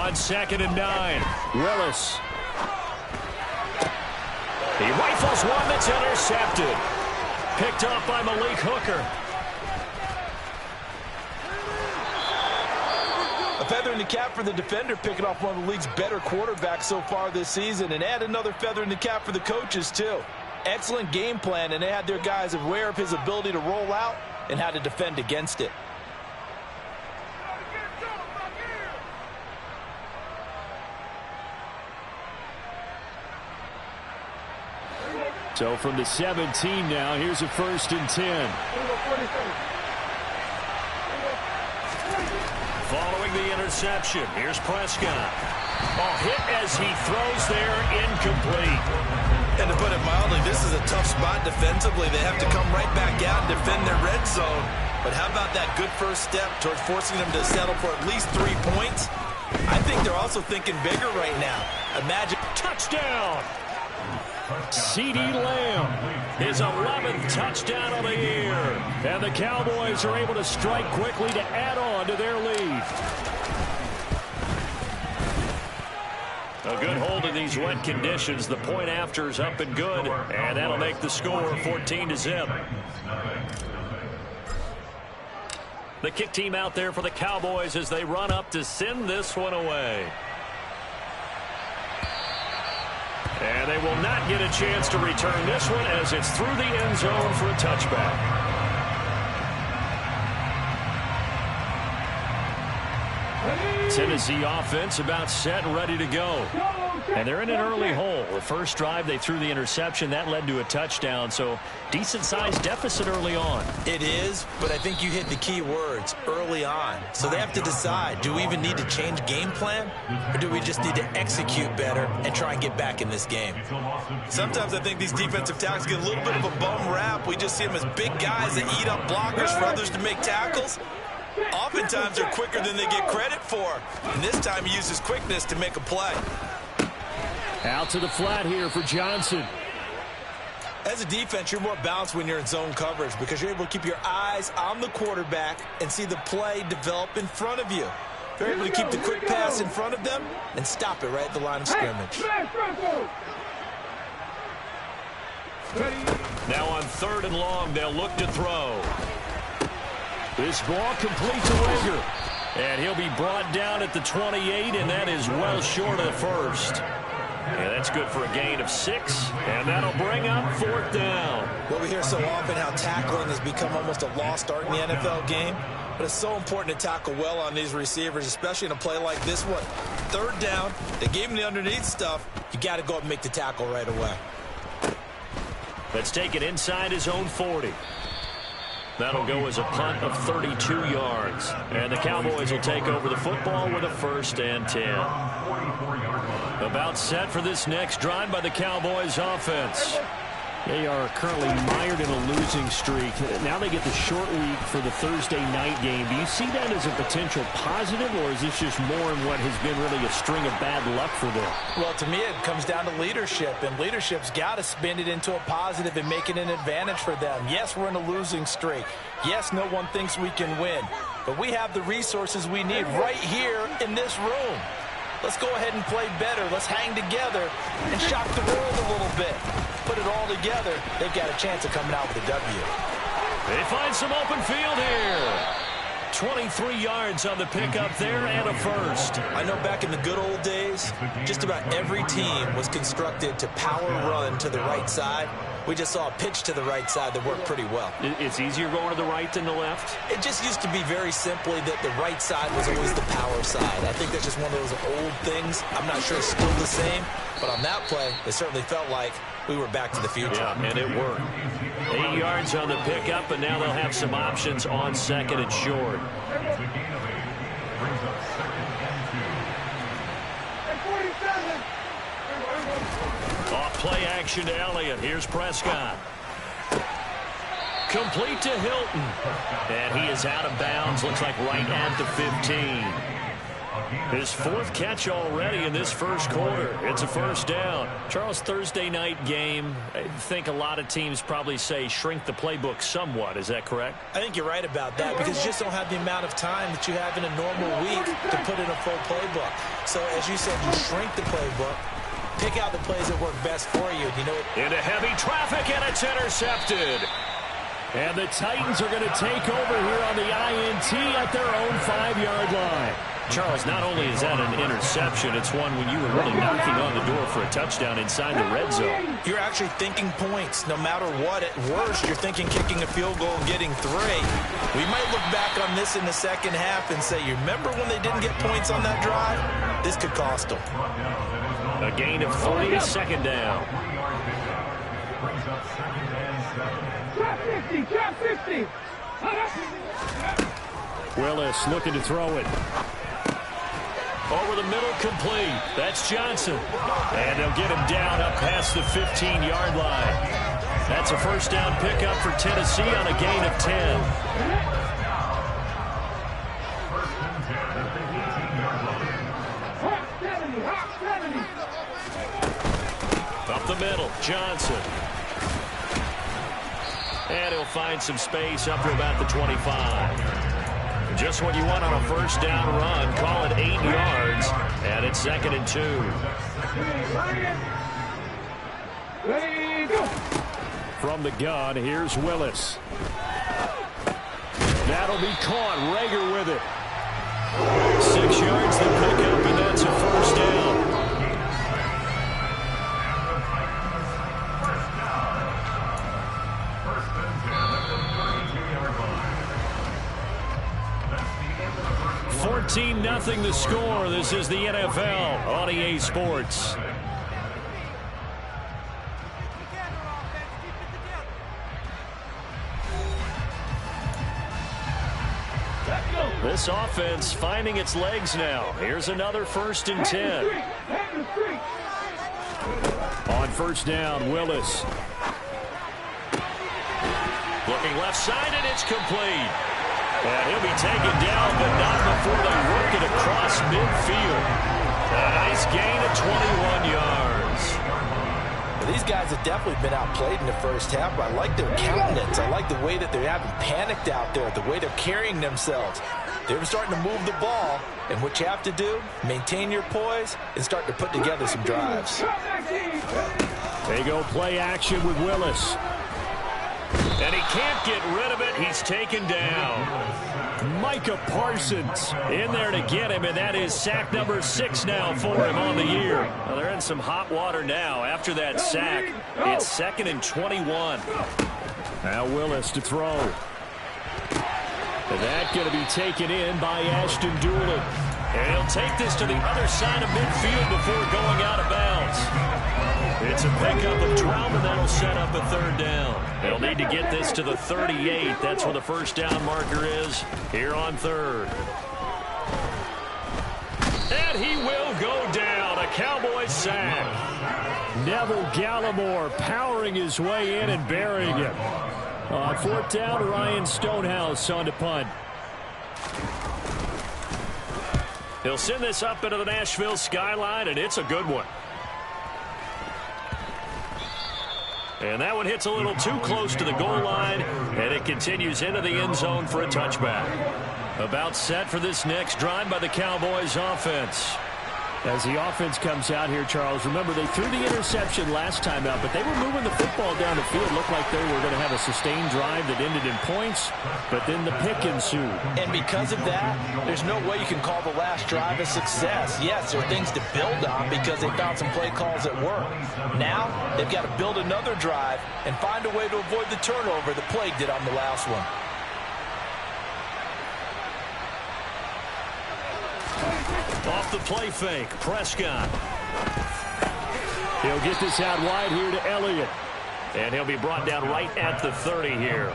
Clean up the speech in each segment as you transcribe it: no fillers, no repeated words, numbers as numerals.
On 2nd and 9. Willis. He rifles one that's intercepted. Picked up by Malik Hooker. A feather in the cap for the defender, picking off one of the league's better quarterbacks so far this season, and add another feather in the cap for the coaches, too. Excellent game plan, and they had their guys aware of his ability to roll out and how to defend against it. So from the 17 now, here's a 1st and 10. Following the interception, here's Prescott. Hit as he throws there, incomplete. And to put it mildly, this is a tough spot defensively. They have to come right back out and defend their red zone. But how about that good first step towards forcing them to settle for at least 3 points? I think they're also thinking bigger right now. Imagine touchdown. CeeDee Lamb, his 11th touchdown of the year. And the Cowboys are able to strike quickly to add on to their lead. A good hold in these wet conditions. The point after is up and good. And that'll make the score 14-0. The kick team out there for the Cowboys as they run up to send this one away. And they will not get a chance to return this one as it's through the end zone for a touchback. Tennessee offense about set and ready to go. And they're in an early hole. The first drive they threw the interception. That led to a touchdown. So decent-sized deficit early on. It is, but I think you hit the key words, early on. So they have to decide, do we even need to change game plan? Or do we just need to execute better and try and get back in this game? Sometimes I think these defensive tackles get a little bit of a bum rap. We just see them as big guys that eat up blockers for others to make tackles. Oftentimes they're quicker than they get credit for. And this time he uses quickness to make a play. Out to the flat here for Johnson. As a defense, you're more balanced when you're in zone coverage because you're able to keep your eyes on the quarterback and see the play develop in front of you. You're able to keep the quick pass in front of them and stop it right at the line of scrimmage. Now on 3rd and long, they'll look to throw. This ball complete to Rager. And he'll be brought down at the 28, and that is well short of the first. Yeah, that's good for a gain of 6, and that'll bring up 4th down. Well, we hear so often how tackling has become almost a lost art in the NFL game, but it's so important to tackle well on these receivers, especially in a play like this one. 3rd down, they gave him the underneath stuff. You got to go up and make the tackle right away. Let's take it inside his own 40. That'll go as a punt of 32 yards. And the Cowboys will take over the football with a 1st and 10. About set for this next drive by the Cowboys offense. They are currently mired in a losing streak. Now they get the short week for the Thursday night game. Do you see that as a potential positive, or is this just more in what has been really a string of bad luck for them? Well, to me, it comes down to leadership, and leadership's got to spin it into a positive and make it an advantage for them. Yes, we're in a losing streak. Yes, no one thinks we can win, but we have the resources we need right here in this room. Let's go ahead and play better. Let's hang together and shock the world a little bit. Put it all together, they've got a chance of coming out with a W. They find some open field here. 23 yards on the pickup there and a 1st. I know back in the good old days, just about every team was constructed to power run to the right side. We just saw a pitch to the right side that worked pretty well. It's easier going to the right than the left? It just used to be very simply that the right side was always the power side. I think that's just one of those old things. I'm not sure it's still the same, but on that play, it certainly felt like we were back to the future. Yeah, and it worked. 8 yards on the pickup, and now they'll have some options on 2nd and short. Off play action to Elliott. Here's Prescott. Complete to Hilton. And he is out of bounds. Looks like right at the 15. His fourth catch already in this first quarter. It's a first down. Charles, Thursday night game, I think a lot of teams probably say shrink the playbook somewhat. Is that correct? I think you're right about that because you just don't have the amount of time that you have in a normal week to put in a full playbook. So, as you said, you shrink the playbook, pick out the plays that work best for you. You know, into heavy traffic, and it's intercepted. And the Titans are going to take over here on the INT at their own 5-yard line. Charles, not only is that an interception, it's one when you were really knocking on the door for a touchdown inside the red zone. You're actually thinking points. No matter what, at worst, you're thinking kicking a field goal and getting 3. We might look back on this in the second half and say, you remember when they didn't get points on that drive? This could cost them. A gain of 3, second down. Trap 50. Willis looking to throw it. Over the middle, complete. That's Johnson. And they'll get him down up past the 15-yard line. That's a first down pickup for Tennessee on a gain of 10. Up the middle, Johnson. And he'll find some space up to about the 25. Just what you want on a first down run. Call it 8 yards. And it's 2nd and 2. From the gun, here's Willis. That'll be caught. Rager with it. 6 yards to pick up, and that's a first down. Nothing the score. This is the NFL on EA Sports. This offense finding its legs now. Here's another 1st and 10. On first down, Willis. Looking left side, and it's complete. And he'll be taken down, but not before they work it across midfield. A nice gain of 21 yards. Well, these guys have definitely been outplayed in the first half, but I like their countenance. I like the way that they haven't panicked out there, the way they're carrying themselves. They're starting to move the ball, and what you have to do, maintain your poise and start to put together some drives. They go play action with Willis. And he can't get rid of it. He's taken down. Micah Parsons in there to get him, and that is sack number 6 now for him on the year. Well, they're in some hot water now after that sack. It's 2nd and 21. Now Willis to throw. And that's going to be taken in by Ashton Doolin. And he'll take this to the other side of midfield before going out of bounds. It's a pickup of 12, and that'll set up a 3rd down. They'll need to get this to the 38. That's where the first down marker is here on 3rd. And he will go down. A Cowboys sack. Neville Gallimore powering his way in and burying him. On 4th down, Ryan Stonehouse on to punt. He'll send this up into the Nashville skyline, and it's a good one. And that one hits a little too close to the goal line, and it continues into the end zone for a touchback. About set for this next drive by the Cowboys offense. As the offense comes out here, Charles, remember they threw the interception last time out, but they were moving the football down the field. Looked like they were going to have a sustained drive that ended in points, but then the pick ensued. And because of that, there's no way you can call the last drive a success. Yes, there are things to build on because they found some play calls that work. Now, they've got to build another drive and find a way to avoid the turnover that plagued it on the last one. Off the play fake, Prescott. He'll get this out wide here to Elliott. And he'll be brought down right at the 30 here.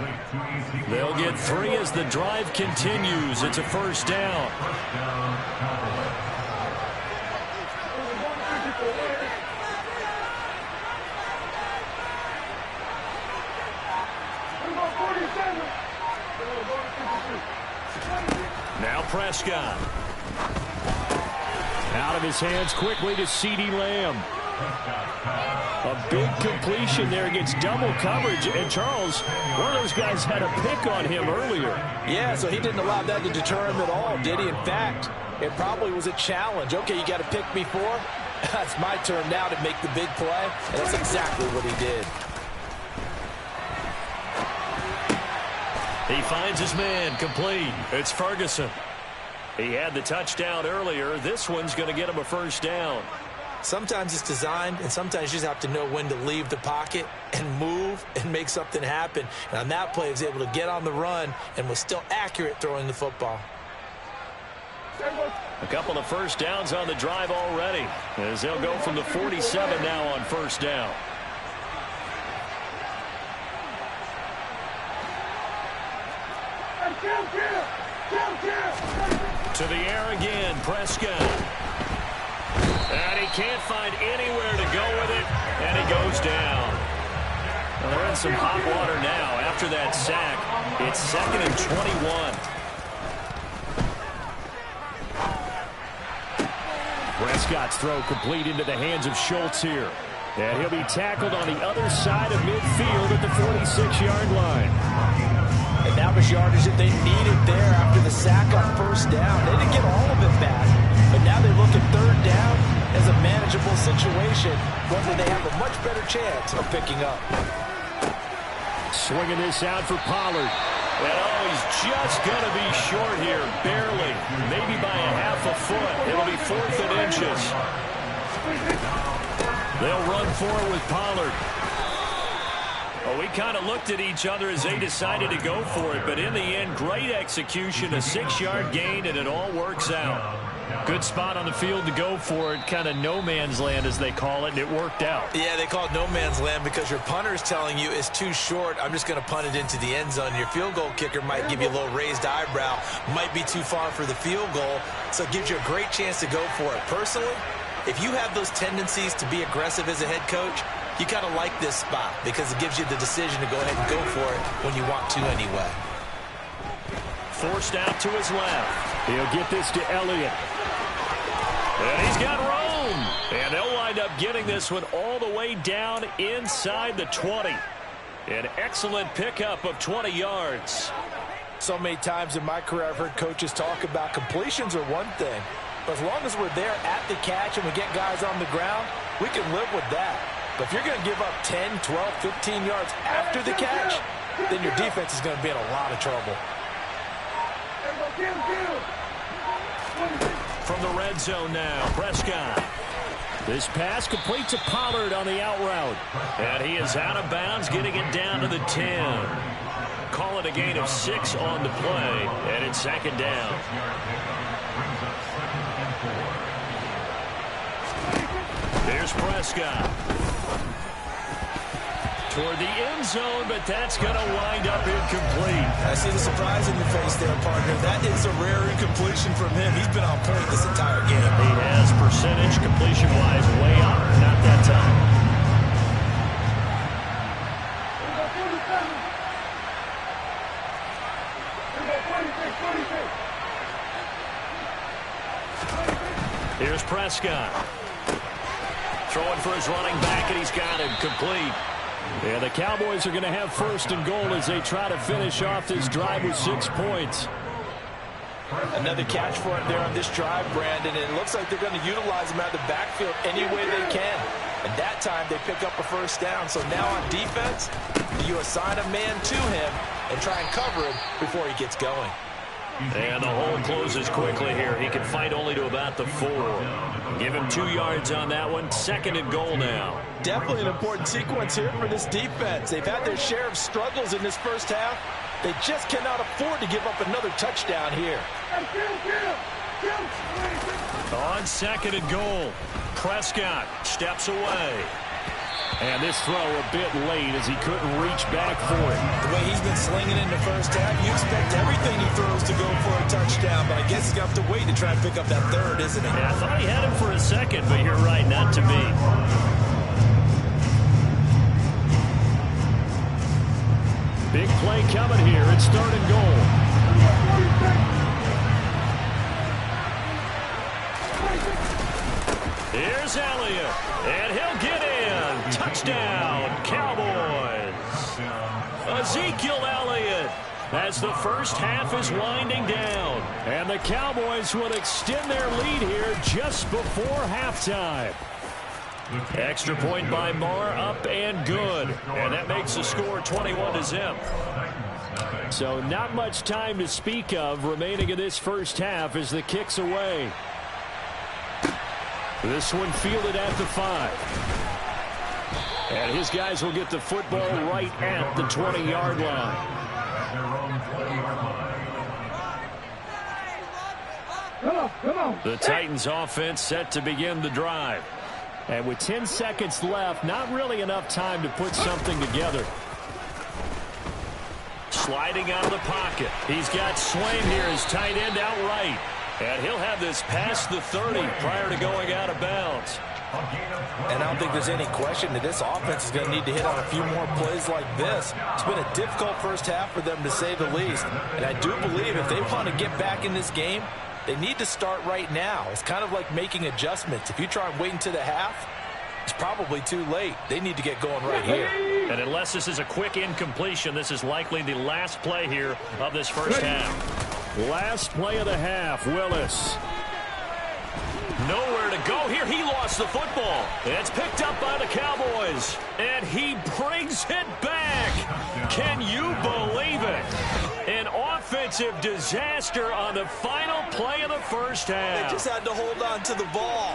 They'll get 3 as the drive continues. It's a first down. Now Prescott. Out of his hands quickly to CeeDee Lamb. A big completion there against double coverage. And Charles, one of those guys had a pick on him earlier. Yeah, so he didn't allow that to deter him at all, did he? In fact, it probably was a challenge. Okay, you got to pick me for? That's my turn now to make the big play. And that's exactly what he did. He finds his man complete. It's Ferguson. He had the touchdown earlier. This one's going to get him a first down. Sometimes it's designed, and sometimes you just have to know when to leave the pocket and move and make something happen. And on that play, he was able to get on the run and was still accurate throwing the football. A couple of first downs on the drive already, as they'll go from the 47 now on first down. To the air again, Prescott. And he can't find anywhere to go with it, and he goes down. Well, they're in some hot water now after that sack. It's 2nd and 21. Prescott's throw complete into the hands of Schultz here. And he'll be tackled on the other side of midfield at the 46-yard line. And that was yardage that they needed there after the sack on first down. They didn't get all of it back, but now they look at third down as a manageable situation, one that they have a much better chance of picking up. Swinging this out for Pollard. And oh, he's just going to be short here, barely, maybe by a half a foot. It'll be 4th and inches. They'll run forward with Pollard. Well, we kind of looked at each other as they decided to go for it, but in the end, great execution, a 6-yard gain, and it all works out. Good spot on the field to go for it, kind of no man's land as they call it, and it worked out. Yeah, they call it no man's land because your punter is telling you it's too short. I'm just going to punt it into the end zone. Your field goal kicker might give you a little raised eyebrow, might be too far for the field goal, so it gives you a great chance to go for it. Personally, if you have those tendencies to be aggressive as a head coach, you kind of like this spot because it gives you the decision to go ahead and go for it when you want to anyway. Forced out to his left. He'll get this to Elliott. And he's got room. And they'll wind up getting this one all the way down inside the 20. An excellent pickup of 20 yards. So many times in my career I've heard coaches talk about completions are one thing. But as long as we're there at the catch and we get guys on the ground, we can live with that. But if you're going to give up 10, 12, 15 yards after the catch, then your defense is going to be in a lot of trouble. From the red zone now, Prescott. This pass complete to Pollard on the out route. And he is out of bounds, getting it down to the 10. Call it a gain of 6 on the play, and it's 2nd down. Here's Prescott. Toward the end zone, but that's going to wind up incomplete. I see the surprise in your face there, partner. That is a rare incompletion from him. He's been on point this entire game. He has percentage completion-wise way up. Not that time. Here's Prescott. Throwing for his running back, and he's got him complete. Yeah, the Cowboys are going to have 1st and goal as they try to finish off this drive with 6 points. Another catch for him there on this drive, Brandon, and it looks like they're going to utilize him out of the backfield any way they can. And that time they pick up a first down. So now on defense, you assign a man to him and try and cover him before he gets going. And the hole closes quickly here. He can fight only to about the 4. Give him 2 yards on that one. 2nd and goal now. Definitely an important sequence here for this defense. They've had their share of struggles in this first half. They just cannot afford to give up another touchdown here. On 2nd and goal, Prescott steps away. And this throw a bit late as he couldn't reach back for it. The way he's been slinging in the first half, you expect everything he throws to go for a touchdown, but I guess he's going to have to wait to try and pick up that 3rd, isn't he? Yeah, I thought he had him for a second, but you're right, not to be. Big play coming here. It's 3rd and goal. Here's Elliott, and he'll get in. Touchdown, Cowboys. Ezekiel Elliott as the first half is winding down. And the Cowboys will extend their lead here just before halftime. Extra point by Marr, up and good. And that makes the score 21-0. So not much time to speak of remaining in this first half as the kick's away. This one fielded at the 5. And his guys will get the football right at the 20-yard line. Come on. The Titans offense set to begin the drive. And with 10 seconds left, not really enough time to put something together. Sliding out of the pocket. He's got Swain here as tight end out right. And he'll have this past the 30 prior to going out of bounds. And I don't think there's any question that this offense is going to need to hit on a few more plays like this. It's been a difficult first half for them, to say the least. And I do believe if they want to get back in this game, they need to start right now. It's kind of like making adjustments. If you try and wait until the half, it's probably too late. They need to get going right here. And unless this is a quick incompletion, this is likely the last play here of this first half. Last play of the half, Willis. Nowhere to go here. He lost the football. It's picked up by the Cowboys. And he brings it back. Can you believe it? An offensive disaster on the final play of the first half. They just had to hold on to the ball.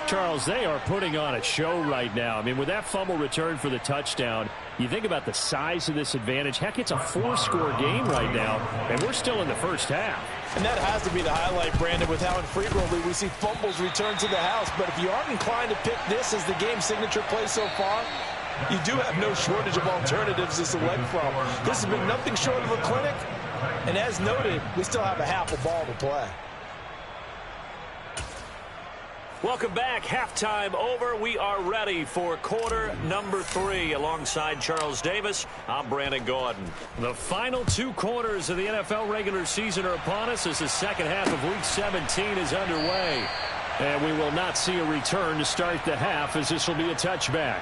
Charles, they are putting on a show right now. I mean, with that fumble return for the touchdown, you think about the size of this advantage. Heck, it's a 4-score game right now, and we're still in the first half. And that has to be the highlight, Brandon, with how infrequently we see fumbles return to the house. But if you aren't inclined to pick this as the game signature play so far, you do have no shortage of alternatives to select from. This has been nothing short of a clinic. And as noted, we still have a half a ball to play. Welcome back. Halftime over. We are ready for quarter number 3. Alongside Charles Davis, I'm Brandon Gaudin. The final 2 quarters of the NFL regular season are upon us as the second half of Week 17 is underway. And we will not see a return to start the half, as this will be a touchback.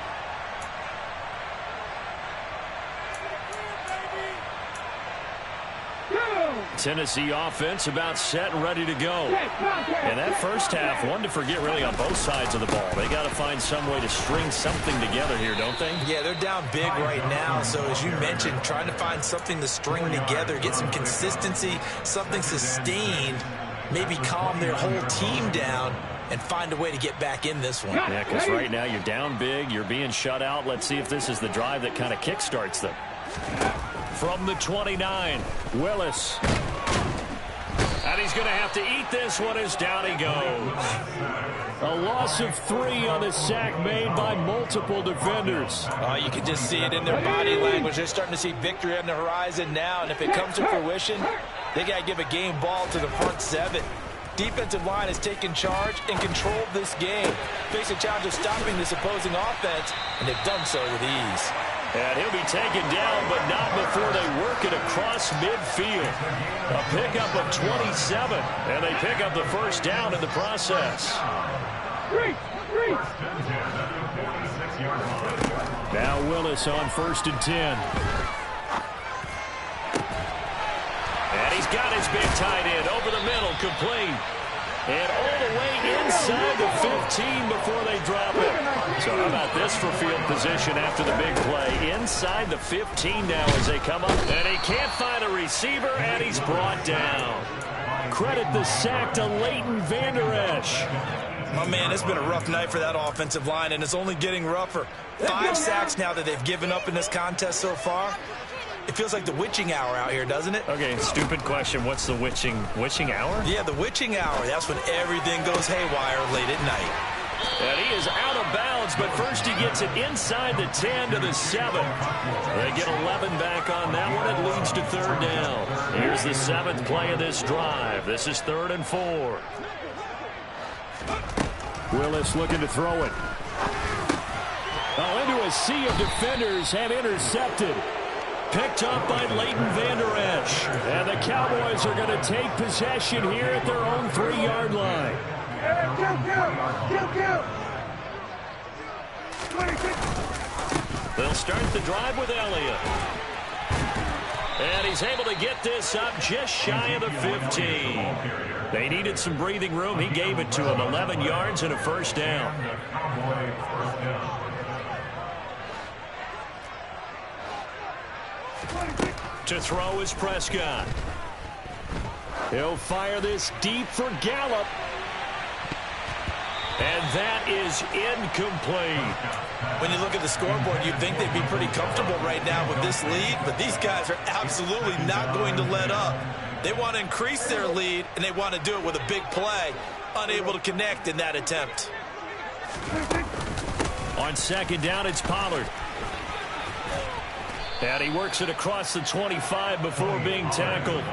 Tennessee offense about set and ready to go. And that first half, one to forget really on both sides of the ball. They got to find some way to string something together here, don't they? Yeah, they're down big right now. So as you mentioned, trying to find something to string together, get some consistency, something sustained, maybe calm their whole team down and find a way to get back in this one. Yeah, because right now you're down big, you're being shut out. Let's see if this is the drive that kind of kickstarts them. From the 29, Willis. And he's going to have to eat this one as down he goes. A loss of 3 on the sack made by multiple defenders. You can just see it in their body language. They're starting to see victory on the horizon now. And if it comes to fruition, they got to give a game ball to the front 7. Defensive line has taken charge and controlled this game. Face a challenge of stopping this opposing offense, and they've done so with ease. And he'll be taken down, but not before they work it across midfield. A pickup of 27, and they pick up the first down in the process. Now Willis on 1st and 10. And he's got his big tight end over the middle, complete. And all the way inside the 15 before they drop it. So how about this for field position after the big play? Inside the 15 now as they come up. And he can't find a receiver, and he's brought down. Credit the sack to Leighton Vander Esch. My man, it's been a rough night for that offensive line, and it's only getting rougher. 5 sacks now that they've given up in this contest so far. It feels like the witching hour out here, doesn't it? Okay, stupid question. What's the witching hour? Yeah, the witching hour. That's when everything goes haywire late at night. And he is out of bounds, but first he gets it inside the 10 to the 7. They get 11 back on that one. It leads to 3rd down. Here's the 7th play of this drive. This is 3rd and 4. Willis looking to throw it. Into a sea of defenders have intercepted. Picked up by Leighton Vander Esch. And the Cowboys are going to take possession here at their own 3-yard line. They'll start the drive with Elliott. And he's able to get this up just shy of the 15. They needed some breathing room. He gave it to them. 11 yards and a first down. To throw is Prescott. He'll fire this deep for Gallup. And that is incomplete. When you look at the scoreboard, you'd think they'd be pretty comfortable right now with this lead, but these guys are absolutely not going to let up. They want to increase their lead, and they want to do it with a big play. Unable to connect in that attempt. On second down, it's Pollard. And he works it across the 25 before being tackled.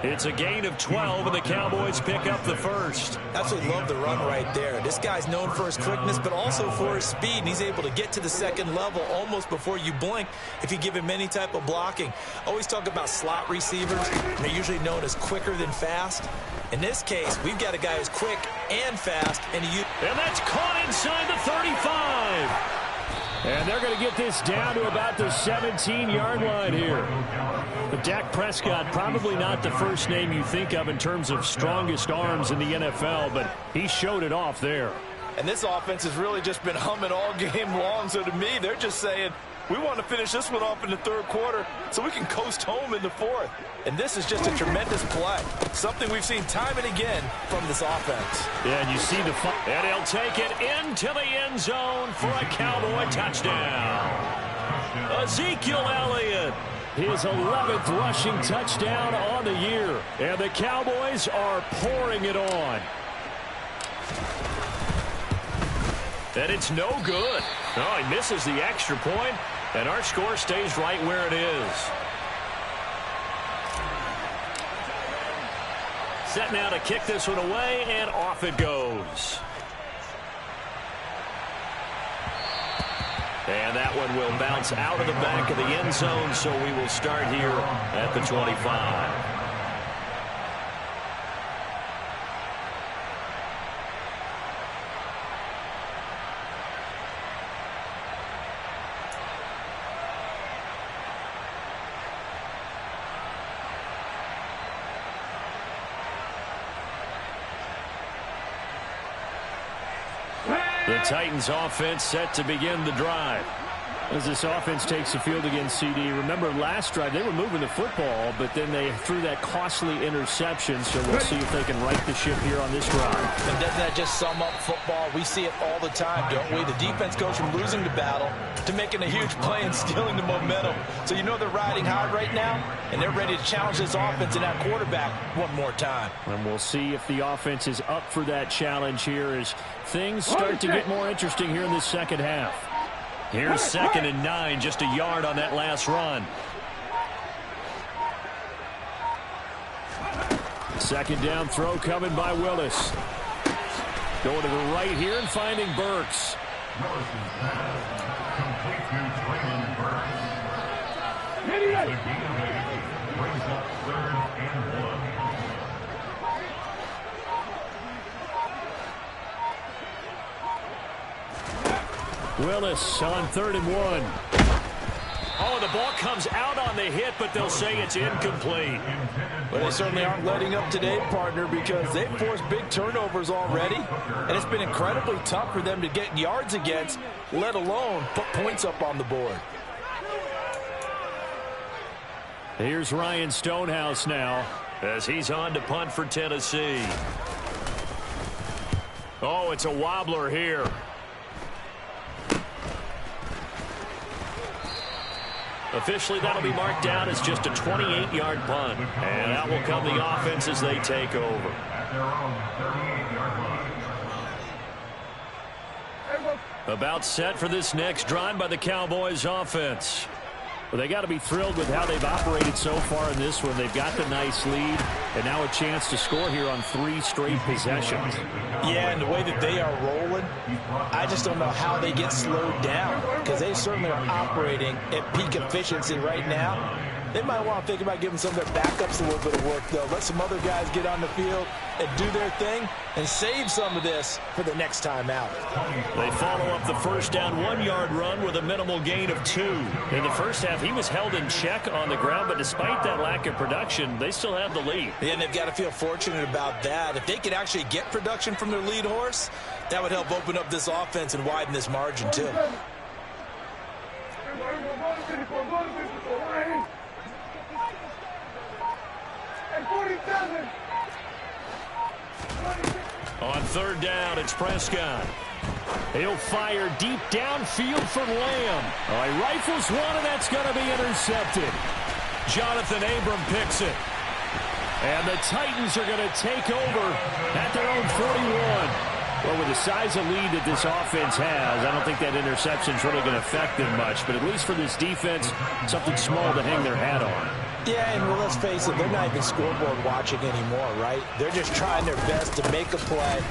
It's a gain of 12, and the Cowboys pick up the first. Absolutely love the run right there. This guy's known for his quickness, but also for his speed, and he's able to get to the second level almost before you blink if you give him any type of blocking. Always talk about slot receivers. They're usually known as quicker than fast. In this case, we've got a guy who's quick and fast, and that's caught inside the 35. And they're going to get this down to about the 17-yard line here. But Dak Prescott, probably not the first name you think of in terms of strongest arms in the NFL, but he showed it off there. And this offense has really just been humming all game long. So to me, they're just saying, we want to finish this one off in the third quarter so we can coast home in the fourth. And this is just a tremendous play. Something we've seen time and again from this offense. Yeah, and you see the fun. And he'll take it into the end zone for a Cowboy touchdown. Ezekiel Elliott, his 11th rushing touchdown on the year. And the Cowboys are pouring it on. And it's no good. Oh, he misses the extra point, and our score stays right where it is. Set now to kick this one away, and off it goes. And that one will bounce out of the back of the end zone, so we will start here at the 25. The Titans offense set to begin the drive. As this offense takes the field against CD, remember last drive they were moving the football, but then they threw that costly interception, so we'll see if they can right the ship here on this drive. And doesn't that just sum up football? We see it all the time, don't we? The defense goes from losing the battle to making a huge play and stealing the momentum. So you know they're riding high right now, and they're ready to challenge this offense and that quarterback one more time. And we'll see if the offense is up for that challenge here as things start to get more interesting here in this second half. Here's 2nd and 9, just a yard on that last run. Second down throw coming by Willis. Going to the right here and finding Burks. Willis on 3rd and 1. Oh, the ball comes out on the hit, but they'll say it's incomplete. But they certainly aren't letting up today, partner, because they've forced big turnovers already, and it's been incredibly tough for them to get yards against, let alone put points up on the board. Here's Ryan Stonehouse now as he's on to punt for Tennessee. Oh, it's a wobbler here. Officially, that'll be marked down as just a 28-yard punt. And out will come the offense as they take over. About set for this next drive by the Cowboys offense. Well, they got to be thrilled with how they've operated so far in this one. They've got the nice lead, and now a chance to score here on 3 straight possessions. Yeah, and the way that they are rolling, I just don't know how they get slowed down, because they certainly are operating at peak efficiency right now. They might want to think about giving some of their backups a little bit of work, though. Let some other guys get on the field and do their thing and save some of this for the next time out. They follow up the first down 1-yard run with a minimal gain of 2. In the first half, he was held in check on the ground, but despite that lack of production, they still have the lead. Yeah, and they've got to feel fortunate about that. If they could actually get production from their lead horse, that would help open up this offense and widen this margin too. On third down, it's Prescott. He'll fire deep downfield for Lamb. Oh, he rifles one, and that's going to be intercepted. Jonathan Abram picks it. And the Titans are going to take over at their own 41. Well, with the size of lead that this offense has, I don't think that interception's really going to affect them much. But at least for this defense, something small to hang their hat on. Yeah, and well, let's face it, they're not even scoreboard watching anymore, right? They're just trying their best to make a play,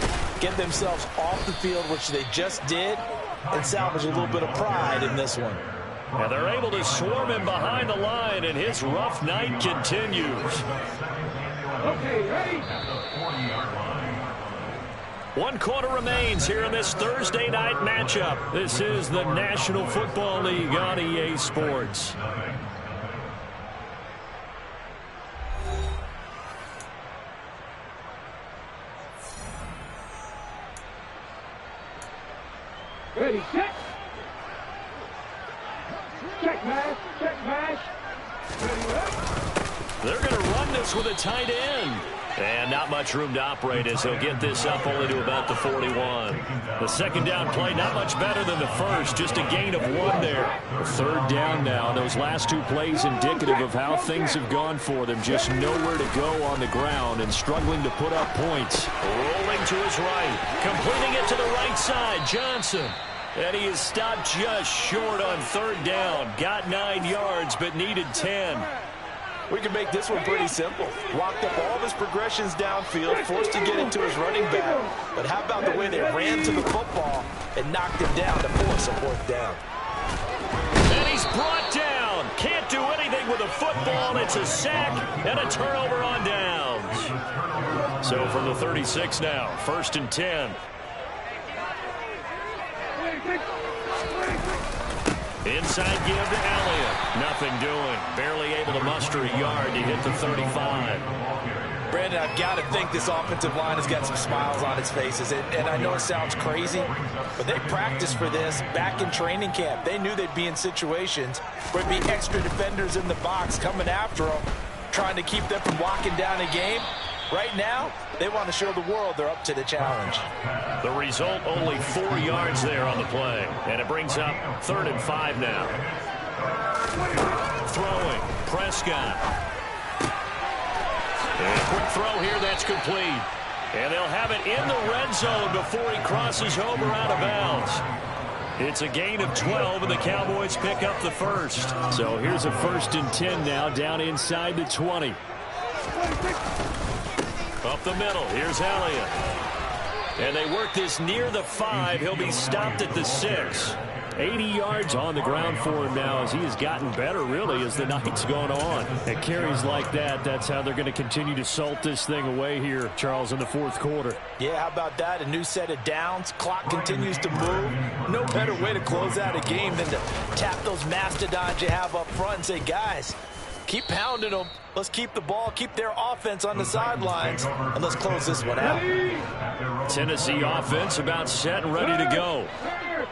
get themselves off the field, which they just did, and salvage a little bit of pride in this one. And they're able to swarm him behind the line, and his rough night continues. Okay, ready? 1 quarter remains here in this Thursday night matchup. This is the National Football League on EA Sports. Ready, set. Check mash, check mash. They're going to run this with a tight end. And not much room to operate as he'll get this up only to about the 41. The second down play not much better than the first, just a gain of 1 there. Third down now. Those last 2 plays indicative of how things have gone for them. Just nowhere to go on the ground and struggling to put up points. Rolling to his right, completing it to the right side, Johnson. And he is stopped just short on third down. Got 9 yards, but needed 10. We can make this one pretty simple. Locked up all of his progressions downfield, forced to get into his running back. But how about the way they ran to the football and knocked him down to force a 4th down? And he's brought down. Can't do anything with a football. It's a sack and a turnover on downs. So from the 36 now, 1st and 10. Inside give to Elliott. Nothing doing. Barely able to muster a yard to hit the 35. Brandon, I've got to think this offensive line has got some smiles on its faces. And I know it sounds crazy, but they practiced for this back in training camp. They knew they'd be in situations where there'd be extra defenders in the box coming after them, trying to keep them from locking down a game. Right now, they want to show the world they're up to the challenge. The result, only 4 yards there on the play. And it brings up 3rd and 5 now. Throwing, Prescott. And a quick throw here, that's complete. And they'll have it in the red zone before he crosses over out of bounds. It's a gain of 12, and the Cowboys pick up the first. So here's a 1st and 10 now, down inside the 20. Up the middle, here's Elliott. And they work this near the 5. He'll be stopped at the 6. 80 yards on the ground for him now as he has gotten better, really, as the night's gone on. At carries like that, that's how they're going to continue to salt this thing away here, Charles, in the 4th quarter. Yeah, how about that? A new set of downs. Clock continues to move. No better way to close out a game than to tap those mastodons you have up front and say, guys, keep pounding them. Let's keep the ball, keep their offense on the sidelines, and let's close this one out. Tennessee offense about set and ready to go.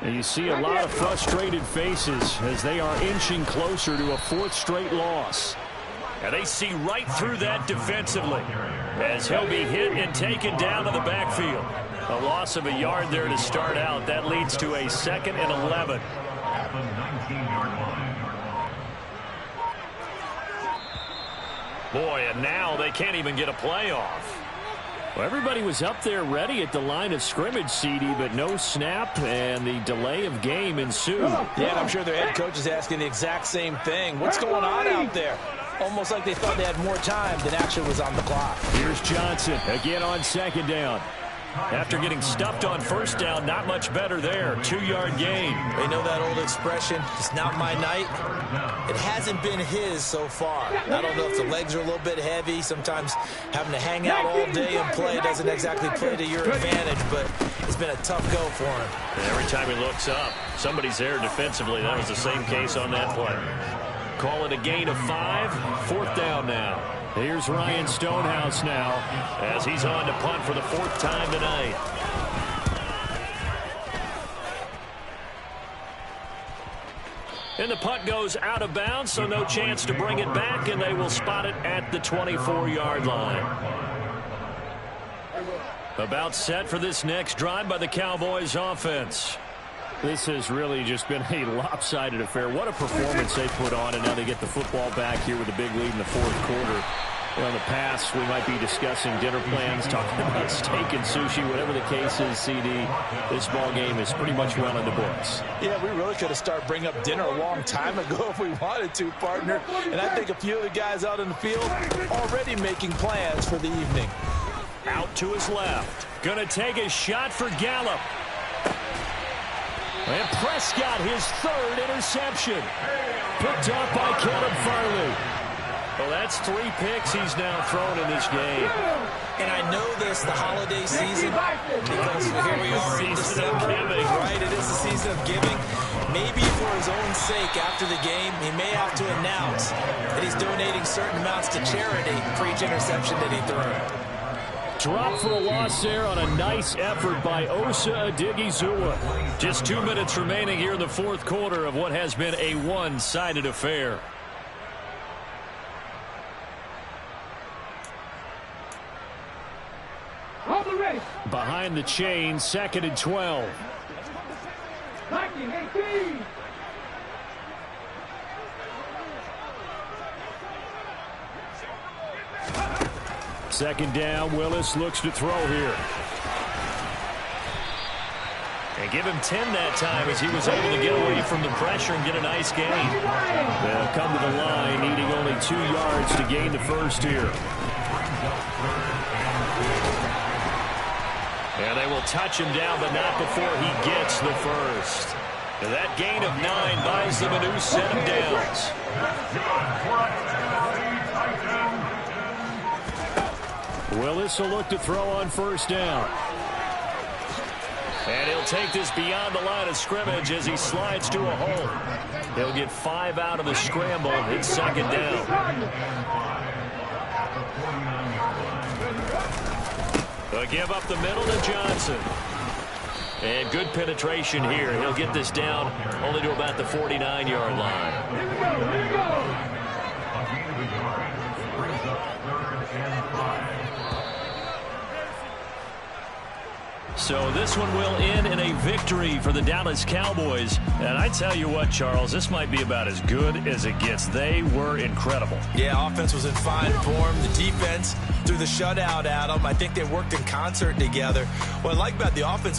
And you see a lot of frustrated faces as they are inching closer to a 4th straight loss. And they see right through that defensively as he'll be hit and taken down to the backfield. A loss of a yard there to start out. That leads to a 2nd and 11. Boy, and now they can't even get a play off. Well, everybody was up there ready at the line of scrimmage, CD, but no snap, and the delay of game ensued. Yeah, and I'm sure their head coach is asking the exact same thing. What's going on out there? Almost like they thought they had more time than actually was on the clock. Here's Johnson again on 2nd down. After getting stuffed on first down, not much better there. 2-yard gain. They know that old expression, it's not my night. It hasn't been his so far. I don't know if the legs are a little bit heavy. Sometimes having to hang out all day and play doesn't exactly play to your advantage, but it's been a tough go for him. And every time he looks up, somebody's there defensively. That was the same case on that play. Call it a gain of 5. 4th down now. Here's Ryan Stonehouse now as he's on to punt for the 4th time tonight. And the punt goes out of bounds, so no chance to bring it back, and they will spot it at the 24-yard line. About set for this next drive by the Cowboys offense. This has really just been a lopsided affair. What a performance they put on, and now they get the football back here with a big lead in the 4th quarter. Well, in the past, we might be discussing dinner plans, talking about steak and sushi, whatever the case is, CD. This ball game is pretty much well in the books. Yeah, we really could have started bringing up dinner a long time ago if we wanted to, partner. And I think a few of the guys out in the field already making plans for the evening. Out to his left. Gonna take a shot for Gallup. And Prescott, his 3rd interception. Picked off by Caleb Farley. Well, that's 3 picks he's now thrown in this game. And I know this, the holiday season, because here we are in December, right? It is the season of giving. Maybe for his own sake, after the game, he may have to announce that he's donating certain amounts to charity for each interception that he threw. Drop for a loss there on a nice effort by Osa Odighizuwa. Just 2 minutes remaining here in the 4th quarter of what has been a one-sided affair. Behind the chain, 2nd and 12. 19-18. Second down, Willis looks to throw here. And give him 10 that time as he was able to get away from the pressure and get a nice gain. They'll come to the line, needing only 2 yards to gain the first here. And they will touch him down, but not before he gets the first. And that gain of 9 buys them a new set of downs. Willis will look to throw on first down. And he'll take this beyond the line of scrimmage as he slides to a hole. He'll get 5 out of the scramble. It's 2nd down. They'll give up the middle to Johnson. And good penetration here. He'll get this down only to about the 49-yard line. So this one will end in a victory for the Dallas Cowboys. And I tell you what, Charles, this might be about as good as it gets. They were incredible. Yeah, offense was in fine form. The defense threw the shutout at them. I think they worked in concert together. What I like about the offense